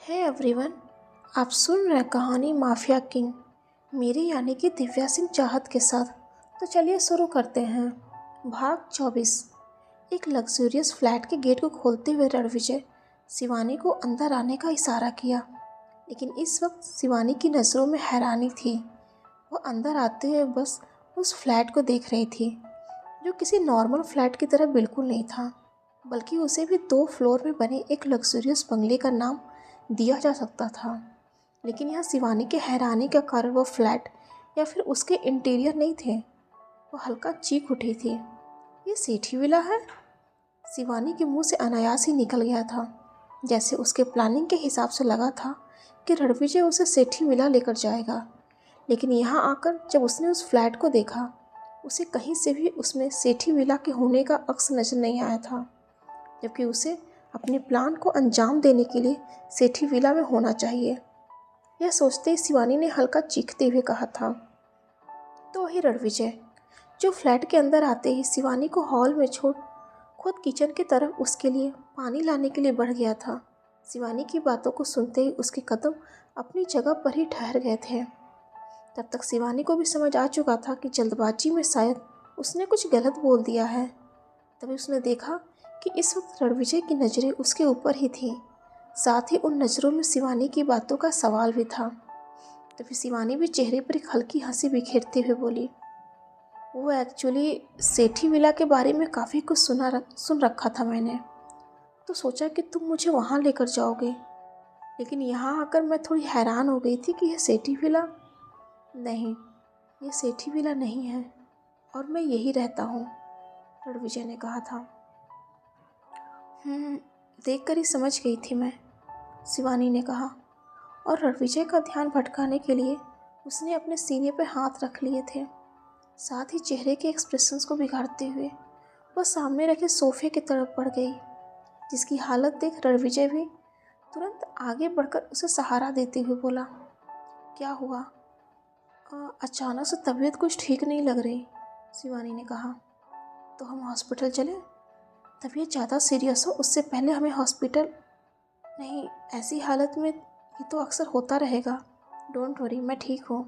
Hey everyone, आप सुन रहे हैं कहानी माफिया किंग मेरी यानी कि दिव्या सिंह चाहत के साथ। तो चलिए शुरू करते हैं। भाग 24। एक लग्जूरियस फ्लैट के गेट को खोलते हुए रणविजय शिवानी को अंदर आने का इशारा किया, लेकिन इस वक्त शिवानी की नज़रों में हैरानी थी। वो अंदर आते हुए बस उस फ्लैट को देख रही थी, जो किसी नॉर्मल फ्लैट की तरह बिल्कुल नहीं था, बल्कि उसे भी 2 फ्लोर में बने एक लग्जूरियस बंगले का नाम दिया जा सकता था। लेकिन यहाँ शिवानी के हैरानी का कारण वो फ्लैट या फिर उसके इंटीरियर नहीं थे। वो हल्का चीख उठी थी। ये सेठी विला है? शिवानी के मुंह से अनायास ही निकल गया था, जैसे उसके प्लानिंग के हिसाब से लगा था कि रणविजय उसे सेठी विला लेकर जाएगा। लेकिन यहाँ आकर जब उसने उस फ्लैट को देखा, उसे कहीं से भी उसमें सेठी विला के होने का अक्स नजर नहीं आया था, जबकि उसे अपने प्लान को अंजाम देने के लिए सेठी विला में होना चाहिए। यह सोचते ही शिवानी ने हल्का चीखते हुए कहा था। तो वही रणविजय, जो फ्लैट के अंदर आते ही शिवानी को हॉल में छोड़ खुद किचन की तरफ उसके लिए पानी लाने के लिए बढ़ गया था। शिवानी की बातों को सुनते ही उसके कदम अपनी जगह पर ही ठहर गए थे। तब तक शिवानी को भी समझ आ चुका था कि जल्दबाजी में शायद उसने कुछ गलत बोल दिया है। तभी उसने देखा कि इस वक्त रणविजय की नज़रें उसके ऊपर ही थीं। साथ ही उन नज़रों में शिवानी की बातों का सवाल भी था। तभी शिवानी भी चेहरे पर एक हल्की हंसी बिखेरते हुए बोली, वो एक्चुअली सेठी विला के बारे में काफ़ी कुछ सुन रखा था मैंने, तो सोचा कि तुम मुझे वहाँ लेकर जाओगे। लेकिन यहाँ आकर मैं थोड़ी हैरान हो गई थी कि यह सेठी विला नहीं, ये सेठी विला नहीं है और मैं यही रहता हूँ, रणविजय ने कहा था। देखकर ही समझ गई थी मैं, शिवानी ने कहा, और रणविजय का ध्यान भटकाने के लिए उसने अपने सीने पर हाथ रख लिए थे। साथ ही चेहरे के एक्सप्रेशंस को बिगाड़ते हुए वह सामने रखे सोफे की तरफ बढ़ गई, जिसकी हालत देख रणविजय भी तुरंत आगे बढ़कर उसे सहारा देते हुए बोला, क्या हुआ? अचानक से तबीयत कुछ ठीक नहीं लग रही, शिवानी ने कहा। तो हम हॉस्पिटल चलें? तबीयत ज़्यादा सीरियस हो उससे पहले हमें हॉस्पिटल नहीं, ऐसी हालत में ये तो अक्सर होता रहेगा। डोंट वरी, मैं ठीक हूँ,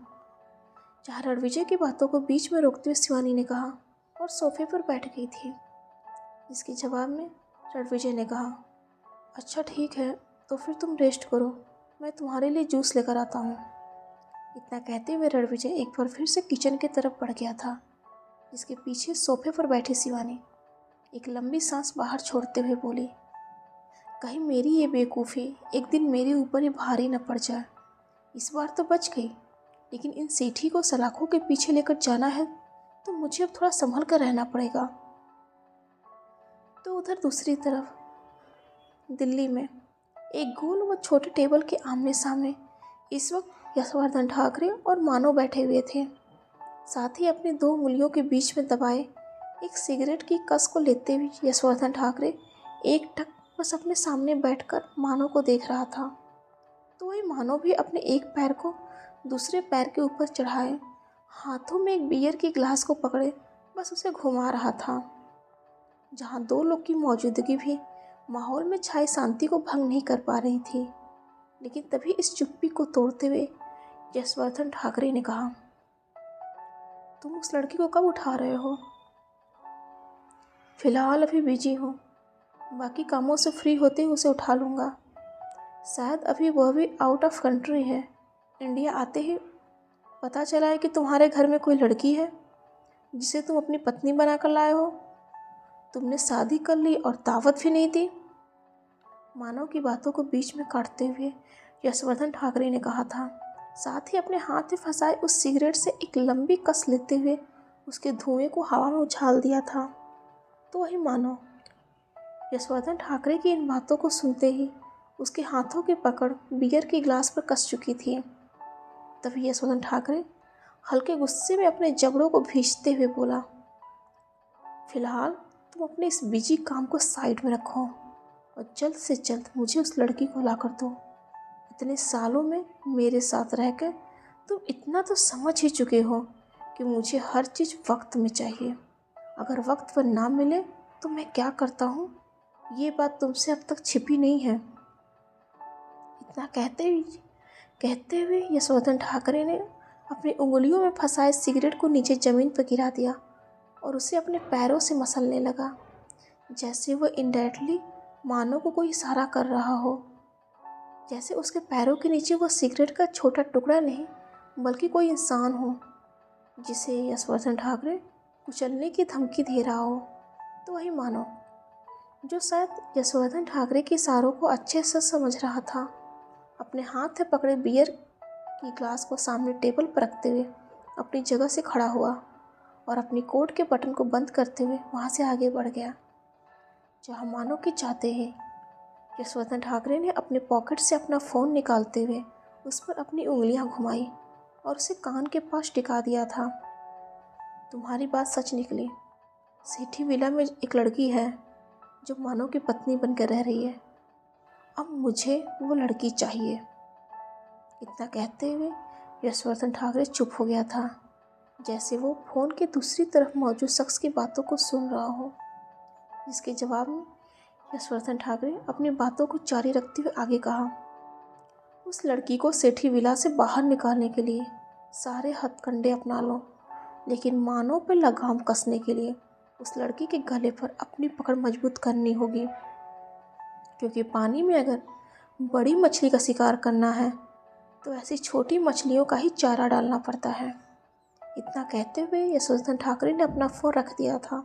जहाँ रणविजय की बातों को बीच में रोकते हुए शिवानी ने कहा, और सोफे पर बैठ गई थी। इसके जवाब में रणविजय ने कहा, अच्छा ठीक है, तो फिर तुम रेस्ट करो, मैं तुम्हारे लिए जूस लेकर आता हूँ। इतना कहते हुए रणविजय एक बार फिर से किचन की तरफ बढ़ गया था, जिसके पीछे सोफे पर बैठी शिवानी एक लंबी सांस बाहर छोड़ते हुए बोली, कहीं मेरी ये बेवकूफ़ी एक दिन मेरे ऊपर ही भारी न पड़ जाए। इस बार तो बच गई, लेकिन इन सेठी को सलाखों के पीछे लेकर जाना है तो मुझे अब थोड़ा संभल कर रहना पड़ेगा। तो उधर दूसरी तरफ दिल्ली में एक गोल व छोटे टेबल के आमने सामने इस वक्त यशवर्धन ठाकरे और मानव बैठे हुए थे। साथ ही अपनी 2 उंगलियों के बीच में दबाए एक सिगरेट की कस को लेते हुए यशवर्धन ठाकरे एक टक बस अपने सामने बैठकर मानव को देख रहा था। तो वही मानव भी अपने एक पैर को दूसरे पैर के ऊपर चढ़ाए हाथों में एक बियर की ग्लास को पकड़े बस उसे घुमा रहा था। जहाँ 2 लोग की मौजूदगी भी माहौल में छाई शांति को भंग नहीं कर पा रही थी। लेकिन तभी इस चुप्पी को तोड़ते हुए यशवर्धन ठाकरे ने कहा, तुम उस लड़की को कब उठा रहे हो? फिलहाल अभी बिजी हूँ, बाकी कामों से फ्री होते ही उसे उठा लूँगा। शायद अभी वह भी आउट ऑफ कंट्री है। इंडिया आते ही पता चला है कि तुम्हारे घर में कोई लड़की है जिसे तुम अपनी पत्नी बनाकर लाए हो। तुमने शादी कर ली और दावत भी नहीं दी। मानव की बातों को बीच में काटते हुए यशवर्धन ठाकरे ने कहा था, साथ ही अपने हाथ में फंसाए उस सिगरेट से एक लंबी कस लेते हुए उसके धुएं को हवा में उछाल दिया था। तो वही मानव यशवर्धन ठाकरे की इन बातों को सुनते ही उसके हाथों की पकड़ बियर की ग्लास पर कस चुकी थी। तभी यशवर्धन ठाकरे हल्के गुस्से में अपने जबड़ों को भींचते हुए बोला, फिलहाल तुम अपने इस बिजी काम को साइड में रखो और जल्द से जल्द मुझे उस लड़की को ला कर दो। इतने सालों में मेरे साथ रहकर तुम इतना तो समझ ही चुके हो कि मुझे हर चीज़ वक्त में चाहिए। अगर वक्त पर ना मिले तो मैं क्या करता हूँ, ये बात तुमसे अब तक छिपी नहीं है। इतना कहते हुए यशोधन ठाकरे ने अपनी उंगलियों में फंसाए सिगरेट को नीचे ज़मीन पर गिरा दिया और उसे अपने पैरों से मसलने लगा, जैसे वो इनडायरेक्टली मानो को कोई इशारा कर रहा हो, जैसे उसके पैरों के नीचे वो सिगरेट का छोटा टुकड़ा नहीं बल्कि कोई इंसान हो जिसे यशवर्धन ठाकरे कुचलने की धमकी दे रहा हो। तो वही मानो जो शायद यशवर्धन ठाकरे के इशारों को अच्छे से समझ रहा था, अपने हाथ में पकड़े बियर की ग्लास को सामने टेबल पर रखते हुए अपनी जगह से खड़ा हुआ और अपनी कोट के बटन को बंद करते हुए वहाँ से आगे बढ़ गया जहाँ मानो कि चाहते हैं। यशवर्धन ठाकरे ने अपने पॉकेट से अपना फ़ोन निकालते हुए उस पर अपनी उंगलियां घुमाई और उसे कान के पास टिका दिया था। तुम्हारी बात सच निकली। सेठी विला में एक लड़की है जो मानो की पत्नी बनकर रह रही है। अब मुझे वो लड़की चाहिए। इतना कहते हुए यशवर्धन ठाकरे चुप हो गया था, जैसे वो फ़ोन के दूसरी तरफ मौजूद शख्स की बातों को सुन रहा हो, जिसके जवाब में यशवर्धन ठाकरे अपनी बातों को जारी रखते हुए आगे कहा, उस लड़की को सेठी विला से बाहर निकालने के लिए सारे हथकंडे अपना लो, लेकिन मानो पर लगाम कसने के लिए उस लड़की के गले पर अपनी पकड़ मजबूत करनी होगी, क्योंकि पानी में अगर बड़ी मछली का शिकार करना है तो ऐसी छोटी मछलियों का ही चारा डालना पड़ता है। इतना कहते हुए यशवर्धन ठाकरे ने अपना फ़ोन रख दिया था।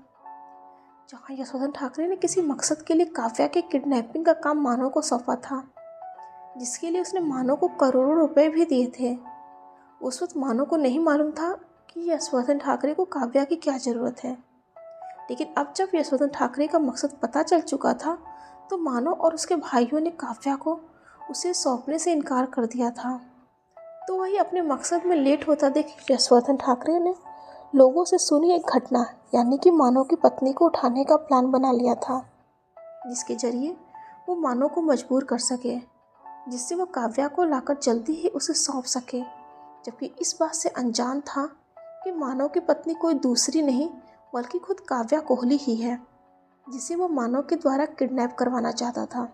जहाँ यशवर्धन ठाकरे ने किसी मकसद के लिए काव्या के किडनैपिंग का काम मानो को सौंपा था, जिसके लिए उसने मानो को करोड़ों रुपए भी दिए थे। उस वक्त मानो को नहीं मालूम था कि यशवर्धन ठाकरे को काव्या की क्या ज़रूरत है, लेकिन अब जब यशवर्धन ठाकरे का मकसद पता चल चुका था तो मानो और उसके भाइयों ने काव्या को उसे सौंपने से इनकार कर दिया था। तो वही अपने मकसद में लेट होता देख यशवर्धन ठाकरे ने लोगों से सुनी एक घटना, यानी कि मानो की पत्नी को उठाने का प्लान बना लिया था, जिसके जरिए वो मानो को मजबूर कर सके, जिससे वो काव्या को लाकर जल्दी ही उसे सौंप सके, जबकि इस बात से अनजान था कि मानो की पत्नी कोई दूसरी नहीं बल्कि खुद काव्या कोहली ही है, जिसे वो मानो के द्वारा किडनैप करवाना चाहता था।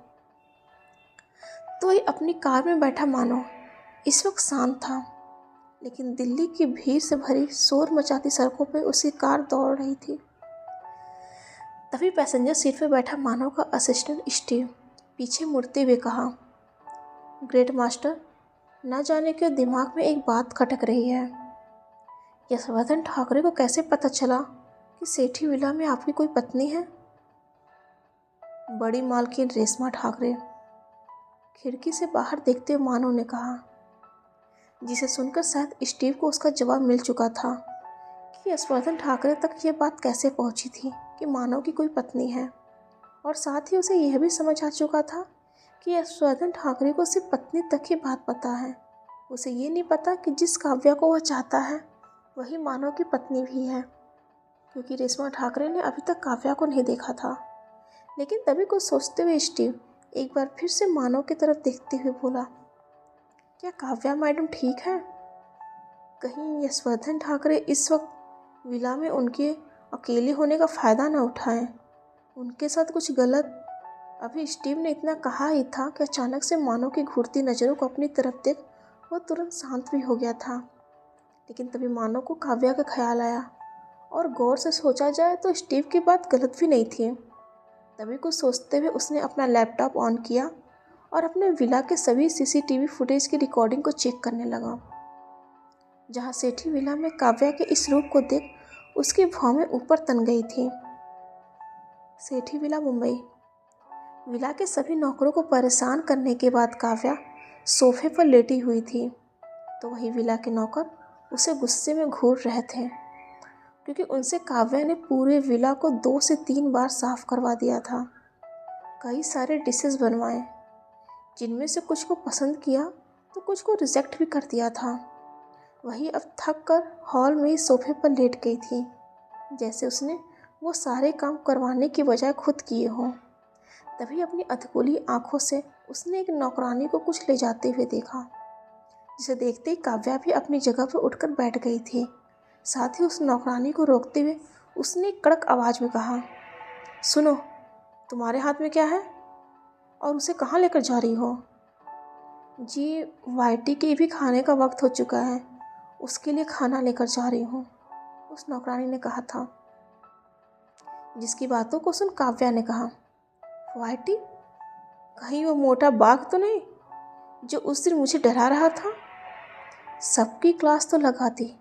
तो ये अपनी कार में बैठा मानो इस वक्त शांत था, लेकिन दिल्ली की भीड़ से भरी शोर मचाती सड़कों पर उसकी कार दौड़ रही थी। तभी पैसेंजर सीट पर बैठा मानो का असिस्टेंट स्टीव पीछे मुड़ते हुए कहा, ग्रेट मास्टर, न जाने क्यों दिमाग में एक बात खटक रही है। यशवर्धन ठाकरे को कैसे पता चला कि सेठी विला में आपकी कोई पत्नी है? बड़ी मालकिन रेशमा ठाकरे, खिड़की से बाहर देखते हुए मानो ने कहा, जिसे सुनकर शायद स्टीव को उसका जवाब मिल चुका था कि यशवर्धन ठाकरे तक ये बात कैसे पहुंची थी कि मानो की कोई पत्नी है, और साथ ही उसे यह भी समझ आ चुका था कि यशवर्धन ठाकरे को सिर्फ पत्नी तक ही बात पता है। उसे ये नहीं पता कि जिस काव्या को वह चाहता है वही मानो की पत्नी भी है, क्योंकि रेशमा ठाकरे ने अभी तक काव्या को नहीं देखा था। लेकिन तभी कुछ सोचते हुए स्टीव एक बार फिर से मानो की तरफ देखते हुए बोला, क्या काव्या मैडम ठीक है? कहीं यशवर्धन ठाकरे इस वक्त विला में उनके अकेले होने का फ़ायदा न उठाएं, उनके साथ कुछ गलत। अभी स्टीव ने इतना कहा ही था कि अचानक से मानो की घूरती नज़रों को अपनी तरफ देख वो तुरंत शांत भी हो गया था। लेकिन तभी मानो को काव्या का ख्याल आया, और गौर से सोचा जाए तो स्टीव की बात गलत भी नहीं थी। तभी कुछ सोचते हुए उसने अपना लैपटॉप ऑन किया और अपने विला के सभी सीसीटीवी फुटेज की रिकॉर्डिंग को चेक करने लगा, जहां सेठी विला में काव्या के इस रूप को देख उसकी भौहें ऊपर तन गई थी। सेठी विला, मुंबई। विला के सभी नौकरों को परेशान करने के बाद काव्या सोफे पर लेटी हुई थी, तो वही विला के नौकर उसे गुस्से में घूर रहे थे, क्योंकि उनसे काव्या ने पूरे विला को 2 से 3 बार साफ करवा दिया था। कई सारे डिशेस बनवाए, जिनमें से कुछ को पसंद किया तो कुछ को रिजेक्ट भी कर दिया था। वही अब थक कर हॉल में ही सोफे पर लेट गई थी, जैसे उसने वो सारे काम करवाने की बजाय खुद किए हों। तभी अपनी अधकुली आंखों से उसने एक नौकरानी को कुछ ले जाते हुए देखा, जिसे देखते ही काव्या भी अपनी जगह पर उठकर बैठ गई थी। साथ ही उस नौकरानी को रोकते हुए उसने कड़क आवाज़ में कहा, सुनो, तुम्हारे हाथ में क्या है और उसे कहाँ लेकर जा रही हो? जी, वाइटी के भी खाने का वक्त हो चुका है, उसके लिए खाना लेकर जा रही हूँ, उस नौकरानी ने कहा था। जिसकी बातों को सुन काव्या ने कहा, वाइटी, कहीं वो मोटा बाघ तो नहीं जो उस दिन मुझे डरा रहा था? सबकी क्लास तो लगा दी,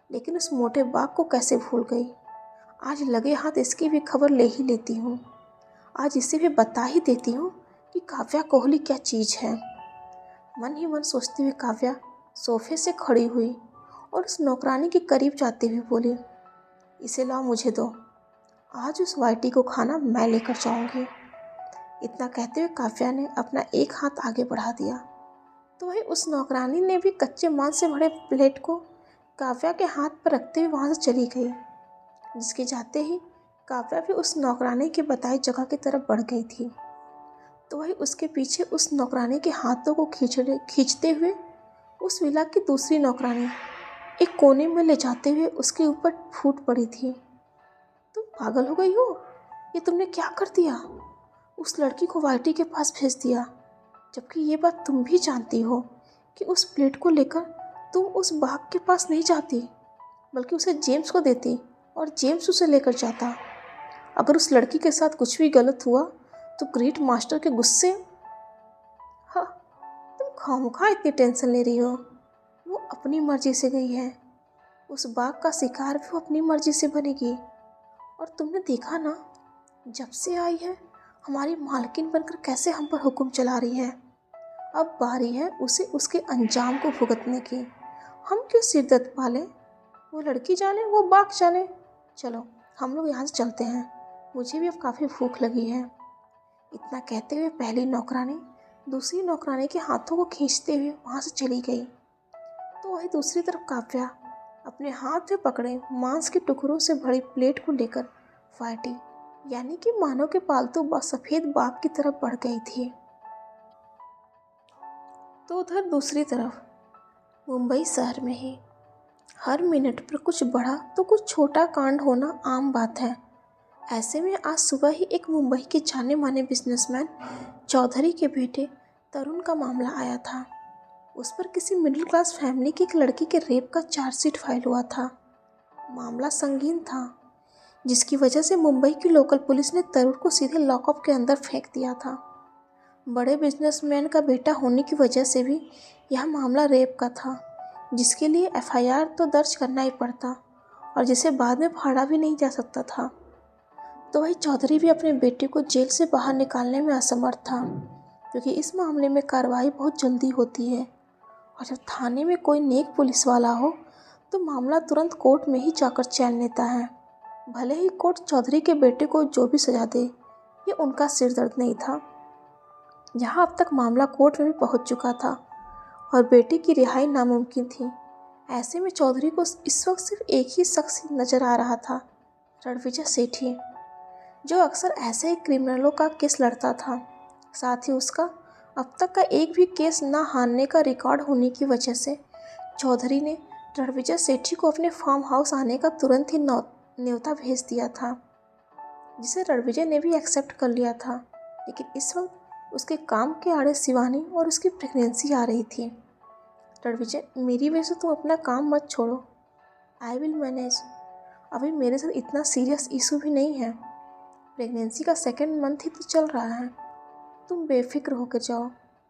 लेकिन उस मोटे बाघ को कैसे भूल गई? आज लगे हाथ इसकी भी खबर ले ही लेती हूँ। आज इसे भी बता ही देती हूँ कि काव्या कोहली क्या चीज़ है। मन ही मन सोचती हुई काव्या सोफे से खड़ी हुई और उस नौकरानी के करीब जाते हुए बोली, इसे लाओ, मुझे दो। आज उस वाइटी को खाना मैं लेकर जाऊंगी। इतना कहते हुए काव्या ने अपना एक हाथ आगे बढ़ा दिया, तो वही उस नौकरानी ने भी कच्चे मांस से भरे प्लेट को काव्या के हाथ पर रखते हुए वहाँ से चली गई। जिसके जाते ही काव्या भी उस नौकरानी की बताई जगह की तरफ बढ़ गई थी, तो वही उसके पीछे उस नौकरानी के हाथों को खींचते हुए उस विला की दूसरी नौकरानी एक कोने में ले जाते हुए उसके ऊपर फूट पड़ी थी। तुम पागल हो गई हो? ये तुमने क्या कर दिया? उस लड़की को वाइटी के पास भेज दिया, जबकि ये बात तुम भी जानती हो कि उस प्लेट को लेकर तुम उस बाघ के पास नहीं जाती, बल्कि उसे जेम्स को देती और जेम्स उसे लेकर जाता। अगर उस लड़की के साथ कुछ भी गलत हुआ तो ग्रेट मास्टर के गुस्से। हाँ, तुम खामखा इतनी टेंशन ले रही हो। वो अपनी मर्जी से गई है, उस बाघ का शिकार भी वो अपनी मर्जी से बनेगी। और तुमने देखा ना, जब से आई है हमारी मालकिन बनकर कैसे हम पर हुक्म चला रही है। अब बारी है उसे उसके अंजाम को भुगतने की। हम क्यों सिर दर्द पालें? वो लड़की जाने, वो बाघ जाने। चलो हम लोग यहाँ से चलते हैं, मुझे भी अब काफ़ी भूख लगी है। इतना कहते हुए पहली नौकरानी दूसरी नौकरानी के हाथों को खींचते हुए वहाँ से चली गई, तो वही दूसरी तरफ काव्या अपने हाथ में पकड़े मांस के टुकड़ों से भरी प्लेट को लेकर वाइटी यानी कि मानव के पालतू सफ़ेद बाघ की तरफ बढ़ गई थी। तो उधर दूसरी तरफ मुंबई शहर में ही हर मिनट पर कुछ बड़ा तो कुछ छोटा कांड होना आम बात है। ऐसे में आज सुबह ही एक मुंबई के जाने माने बिजनेसमैन चौधरी के बेटे तरुण का मामला आया था। उस पर किसी मिडिल क्लास फैमिली की एक लड़की के रेप का चार्जशीट फाइल हुआ था। मामला संगीन था, जिसकी वजह से मुंबई की लोकल पुलिस ने तरुण को सीधे लॉकअप के अंदर फेंक दिया था। बड़े बिजनेसमैन का बेटा होने की वजह से भी यह मामला रेप का था, जिसके लिए एफआईआर तो दर्ज करना ही पड़ता और जिसे बाद में फाड़ा भी नहीं जा सकता था। तो वही चौधरी भी अपने बेटे को जेल से बाहर निकालने में असमर्थ था, क्योंकि इस मामले में कार्रवाई बहुत जल्दी होती है और जब थाने में कोई नेक पुलिस वाला हो तो मामला तुरंत कोर्ट में ही जाकर चैन लेता है। भले ही कोर्ट चौधरी के बेटे को जो भी सजा दे, ये उनका सिर दर्द नहीं था। जहाँ अब तक मामला कोर्ट में भी पहुँच चुका था और बेटे की रिहाई नामुमकिन थी। ऐसे में चौधरी को इस वक्त सिर्फ एक ही शख्स नजर आ रहा था, रणविजय सेठी, जो अक्सर ऐसे ही क्रिमिनलों का केस लड़ता था। साथ ही उसका अब तक का एक भी केस ना हारने का रिकॉर्ड होने की वजह से चौधरी ने रणविजय सेठी को अपने फार्म हाउस आने का तुरंत ही न्योता भेज दिया था, जिसे रणविजय ने भी एक्सेप्ट कर लिया था। लेकिन इस वक्त उसके काम के आड़े शिवानी और उसकी प्रेगनेंसी आ रही थी। रणविजय, मेरी वजह से तुम अपना काम मत छोड़ो, आई विल मैनेज। अभी मेरे साथ इतना सीरियस इशू भी नहीं है, प्रेगनेंसी का 2nd मंथ ही तो चल रहा है। तुम बेफिक्र होकर जाओ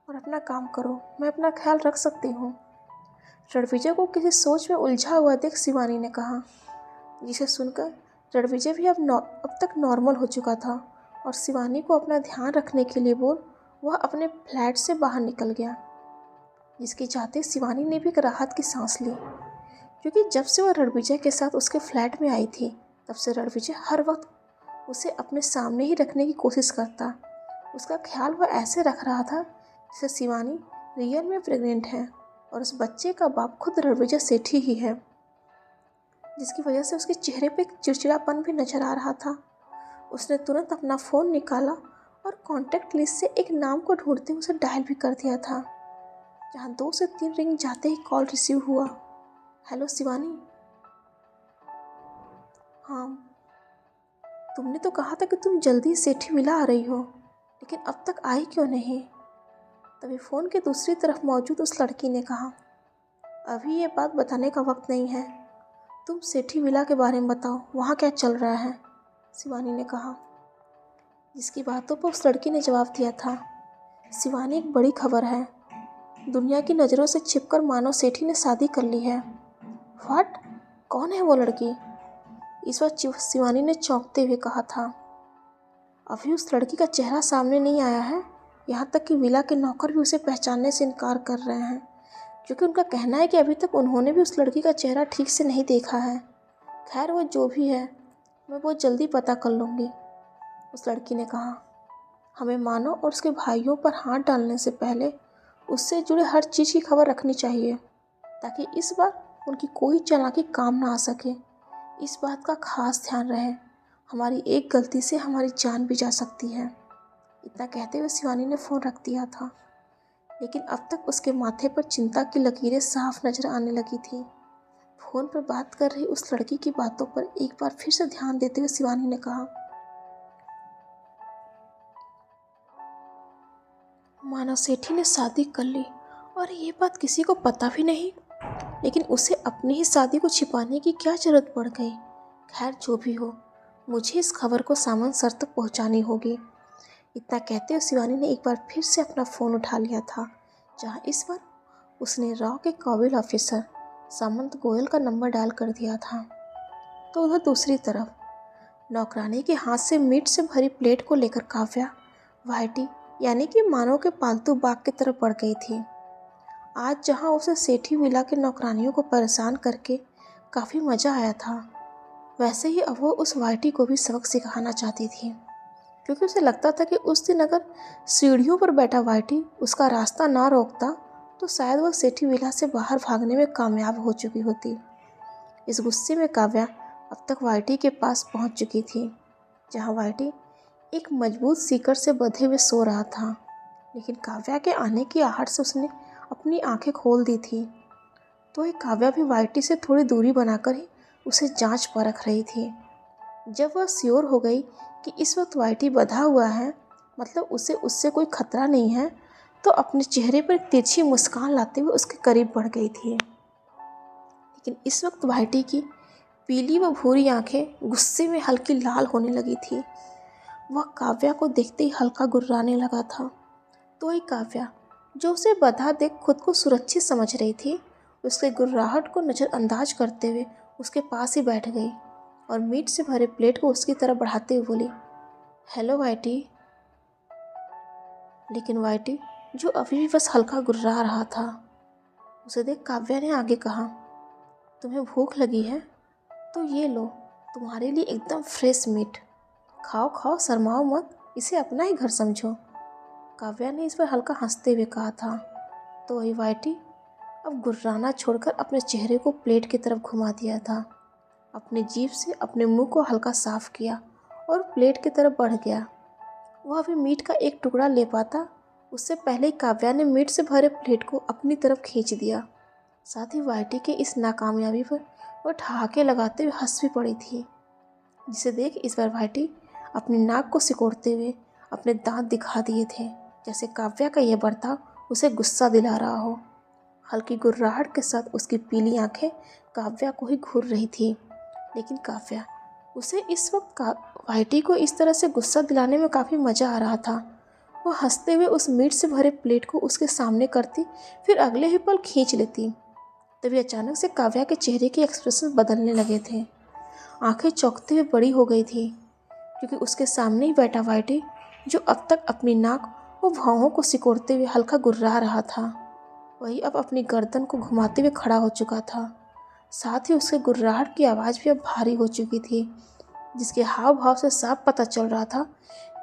और अपना काम करो, मैं अपना ख्याल रख सकती हूँ। रणविजय को किसी सोच में उलझा हुआ देख शिवानी ने कहा, जिसे सुनकर रणविजय भी अब तक नॉर्मल हो चुका था और शिवानी को अपना ध्यान रखने के लिए बोल वह अपने फ्लैट से बाहर निकल गया। जिसके जाते शिवानी ने भी एक राहत की सांस ली, क्योंकि जब से वह रणविजय के साथ उसके फ्लैट में आई थी तब से रणविजय हर वक्त उसे अपने सामने ही रखने की कोशिश करता। उसका ख्याल वह ऐसे रख रहा था जैसे शिवानी रियल में प्रेग्नेंट है और उस बच्चे का बाप खुद रणविजय सेठी ही है, जिसकी वजह से उसके चेहरे पे एक चिड़चिड़ापन भी नजर आ रहा था। उसने तुरंत अपना फ़ोन निकाला और कॉन्टैक्ट लिस्ट से एक नाम को ढूंढते उसे डायल भी कर दिया था, जहाँ 2 से 3 रिंग जाते ही कॉल रिसीव हुआ। हेलो शिवानी। हाँ, तुमने तो कहा था कि तुम जल्दी सेठी विला आ रही हो, लेकिन अब तक आई क्यों नहीं? तभी फ़ोन के दूसरी तरफ मौजूद उस लड़की ने कहा, अभी ये बात बताने का वक्त नहीं है, तुम सेठी विला के बारे में बताओ, वहाँ क्या चल रहा है। शिवानी ने कहा, जिसकी बातों पर उस लड़की ने जवाब दिया था, शिवानी एक बड़ी खबर है, दुनिया की नज़रों से छिपकर मानो सेठी ने शादी कर ली है। व्हाट? कौन है वो लड़की? इस बार शिवानी ने चौंकते हुए कहा था। अभी उस लड़की का चेहरा सामने नहीं आया है, यहाँ तक कि विला के नौकर भी उसे पहचानने से इनकार कर रहे हैं, क्योंकि उनका कहना है कि अभी तक उन्होंने भी उस लड़की का चेहरा ठीक से नहीं देखा है। खैर वो जो भी है, मैं बहुत जल्दी पता कर लूँगी। उस लड़की ने कहा, हमें मानो और उसके भाइयों पर हाथ डालने से पहले उससे जुड़े हर चीज़ की खबर रखनी चाहिए, ताकि इस बार उनकी कोई चालाकी काम ना आ सके। इस बात का खास ध्यान रहे, हमारी एक गलती से हमारी जान भी जा सकती है। इतना कहते हुए शिवानी ने फ़ोन रख दिया था, लेकिन अब तक उसके माथे पर चिंता की लकीरें साफ नजर आने लगी थी। फ़ोन पर बात कर रही उस लड़की की बातों पर एक बार फिर से ध्यान देते हुए शिवानी ने कहा, मानो सेठी ने शादी कर ली और ये बात किसी को पता भी नहीं, लेकिन उसे अपनी ही शादी को छिपाने की क्या जरूरत पड़ गई। खैर जो भी हो, मुझे इस खबर को सामान सर तक पहुंचानी होगी। इतना कहते हुए शिवानी ने एक बार फिर से अपना फ़ोन उठा लिया था, जहां इस बार उसने राव के काबिल ऑफिसर सामंत गोयल का नंबर डायल कर दिया था। तो उधर दूसरी तरफ नौकरानी के हाथ से मीट से भरी प्लेट को लेकर काव्या वाइटी यानी कि मानव के पालतू बाग की तरफ बढ़ गई थी। आज जहां उसे सेठी विला के नौकरानियों को परेशान करके काफ़ी मज़ा आया था, वैसे ही अब वो उस वाइटी को भी सबक सिखाना चाहती थी, क्योंकि उसे लगता था कि उस दिन अगर सीढ़ियों पर बैठा वाइटी उसका रास्ता ना रोकता तो शायद वह सेठी विला से बाहर भागने में कामयाब हो चुकी होती। इस गुस्से में काव्या अब तक वाइटी के पास पहुंच चुकी थी, जहां वाइटी एक मजबूत सीकर से बंधे हुए सो रहा था, लेकिन काव्या के आने की आहट से उसने अपनी आंखें खोल दी थी। तो एक काव्या भी वाइटी से थोड़ी दूरी बनाकर ही उसे जांच परख रही थी। जब वह श्योर हो गई कि इस वक्त वाइटी बंधा हुआ है, मतलब उसे उससे कोई खतरा नहीं है, तो अपने चेहरे पर एक तिरछी मुस्कान लाते हुए उसके करीब बढ़ गई थी। लेकिन इस वक्त वाइटी की पीली व भूरी आंखें गुस्से में हल्की लाल होने लगी थी। वह काव्या को देखते ही हल्का गुर्राने लगा था। तो ही काव्या, जो उसे बंधा देख खुद को सुरक्षित समझ रही थी, उसके गुर्राहट को नज़रअंदाज करते हुए उसके पास ही बैठ गई और मीट से भरे प्लेट को उसकी तरफ बढ़ाते हुए बोली, हेलो वाइटी। लेकिन वाइटी, जो अभी भी बस हल्का गुर्रा रहा था, उसे देख काव्या ने आगे कहा, तुम्हें भूख लगी है तो ये लो, तुम्हारे लिए एकदम फ्रेश मीट, खाओ खाओ, शर्माओ मत, इसे अपना ही घर समझो। काव्या ने इस पर हल्का हंसते हुए कहा था। तो वही वाइटी अब गुर्राना छोड़कर अपने चेहरे को प्लेट की तरफ घुमा दिया था, अपनी जीभ से अपने मुंह को हल्का साफ किया और प्लेट की तरफ बढ़ गया। वह अभी मीट का एक टुकड़ा ले पाता, उससे पहले ही काव्या ने मीट से भरे प्लेट को अपनी तरफ खींच दिया। साथ ही वाइटी के इस नाकामयाबी पर वह ठहाके लगाते हुए हंस भी पड़ी थी, जिसे देख इस बार वाइटी अपनी नाक को सिकोड़ते हुए अपने दांत दिखा दिए थे, जैसे काव्या का यह बर्ताव उसे गुस्सा दिला रहा हो। हल्की गुर्राहट के साथ उसकी पीली आंखें काव्या को ही घूर रही थी, लेकिन काव्या, उसे इस वक्त वाइटी को इस तरह से गुस्सा दिलाने में काफ़ी मज़ा आ रहा था। वह हंसते हुए उस मीट से भरे प्लेट को उसके सामने करती, फिर अगले ही पल खींच लेती। तभी अचानक से काव्या के चेहरे के एक्सप्रेशन बदलने लगे थे। आंखें चौंकते हुए बड़ी हो गई थी, क्योंकि उसके सामने ही बैठा वाइटी, जो अब तक अपनी नाक और भौहों को सिकोड़ते हुए हल्का गुर्रा रहा था, वही अब अपनी गर्दन को घुमाते हुए खड़ा हो चुका था। साथ ही उसके गुर्राहट की आवाज़ भी अब भारी हो चुकी थी, जिसके हाव भाव से साफ पता चल रहा था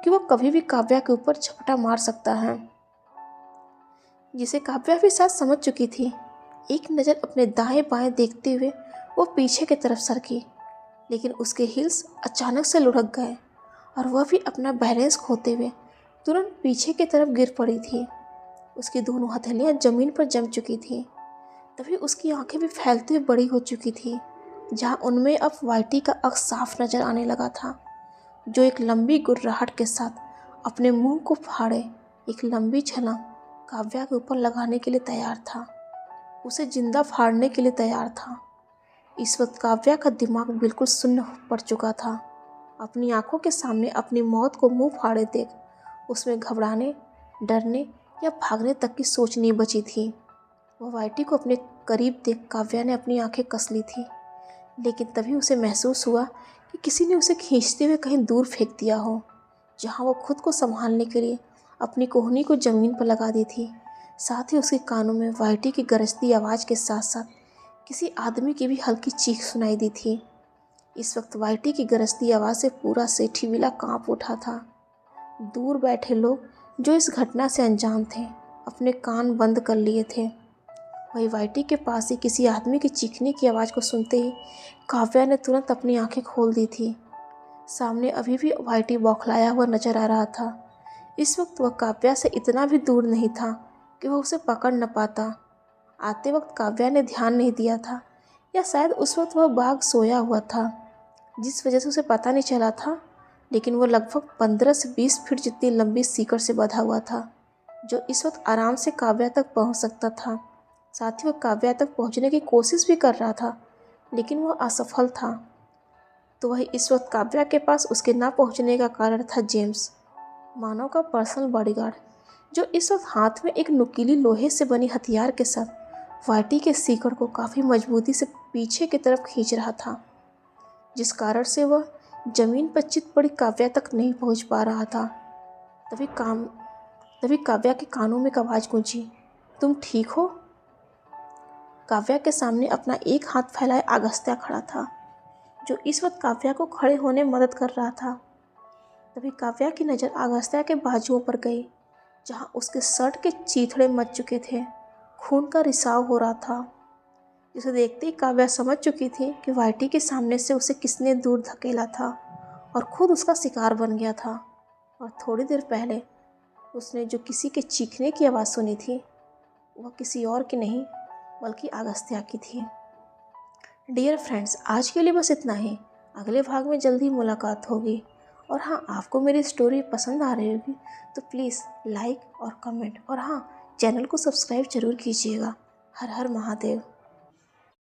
कि वह कभी भी काव्या के ऊपर झपटा मार सकता है, जिसे काव्या भी साथ समझ चुकी थी। एक नज़र अपने दाएं बाएं देखते हुए वो पीछे की तरफ सरकी, लेकिन उसके हिल्स अचानक से लुढ़क गए और वह भी अपना बैलेंस खोते हुए तुरंत पीछे की तरफ गिर पड़ी थी। उसकी दोनों हथेलियां ज़मीन पर जम चुकी थीं। तभी उसकी आंखें भी फैलती हुई बड़ी हो चुकी थी, जहां उनमें अब वाइटी का अक्स साफ नजर आने लगा था, जो एक लंबी गुर्राहट के साथ अपने मुंह को फाड़े एक लंबी छलांग काव्या के ऊपर लगाने के लिए तैयार था, उसे जिंदा फाड़ने के लिए तैयार था। इस वक्त काव्या का दिमाग बिल्कुल सुन्न पड़ चुका था। अपनी आंखों के सामने अपनी मौत को मुंह फाड़े देख उसमें घबराने, डरने या भागने तक की सोच नहीं बची थी। वह वाइटी को अपने करीब देख काव्या ने अपनी आंखें कस ली थी, लेकिन तभी उसे महसूस हुआ कि किसी ने उसे खींचते हुए कहीं दूर फेंक दिया हो, जहां वो खुद को संभालने के लिए अपनी कोहनी को ज़मीन पर लगा दी थी। साथ ही उसके कानों में वाइटी की गरजती आवाज़ के साथ साथ किसी आदमी की भी हल्की चीख सुनाई दी थी। इस वक्त वाइटी की गरजती आवाज़ से पूरा सेठी विला कांप उठा था। दूर बैठे लोग जो इस घटना से अनजान थे, अपने कान बंद कर लिए थे। वही वाइटी के पास ही किसी आदमी की चीखने की आवाज़ को सुनते ही काव्या ने तुरंत अपनी आंखें खोल दी थी। सामने अभी भी वाइटी बौखलाया हुआ नजर आ रहा था। इस वक्त वह काव्या से इतना भी दूर नहीं था कि वह उसे पकड़ न पाता। आते वक्त काव्या ने ध्यान नहीं दिया था, या शायद उस वक्त वह बाघ सोया हुआ था, जिस वजह से उसे पता नहीं चला था। लेकिन वो लगभग 15 से 20 फीट जितनी लंबी सीकड़ से बंधा हुआ था, जो इस वक्त आराम से काव्या तक पहुंच सकता था। साथ ही वह काव्या तक पहुंचने की कोशिश भी कर रहा था, लेकिन वह असफल था। तो वही इस वक्त काव्या के पास उसके ना पहुंचने का कारण था जेम्स, मानव का पर्सनल बॉडीगार्ड, जो इस वक्त हाथ में एक नुकीली लोहे से बनी हथियार के साथ वाइटी के सीकड़ को काफ़ी मजबूती से पीछे की तरफ खींच रहा था, जिस कारण से वह जमीन पर चित पड़ी काव्या तक नहीं पहुंच पा रहा था। तभी काव्या के कानों में एक आवाज़ गूंजी, तुम ठीक हो? काव्या के सामने अपना एक हाथ फैलाए अगस्त्या खड़ा था, जो इस वक्त काव्या को खड़े होने में मदद कर रहा था। तभी काव्या की नज़र अगस्त्या के बाजुओं पर गई, जहां उसके शर्ट के चीथड़े मच चुके थे, खून का रिसाव हो रहा था। जिसे देखते ही काव्या समझ चुकी थी कि वाइटी के सामने से उसे किसने दूर धकेला था और खुद उसका शिकार बन गया था। और थोड़ी देर पहले उसने जो किसी के चीखने की आवाज़ सुनी थी, वह किसी और की नहीं बल्कि अगस्त्या की थी। डियर फ्रेंड्स, आज के लिए बस इतना ही। अगले भाग में जल्दी मुलाकात होगी। और हाँ, आपको मेरी स्टोरी पसंद आ रही होगी तो प्लीज़ लाइक और कमेंट, और हाँ, चैनल को सब्सक्राइब जरूर कीजिएगा। हर हर महादेव।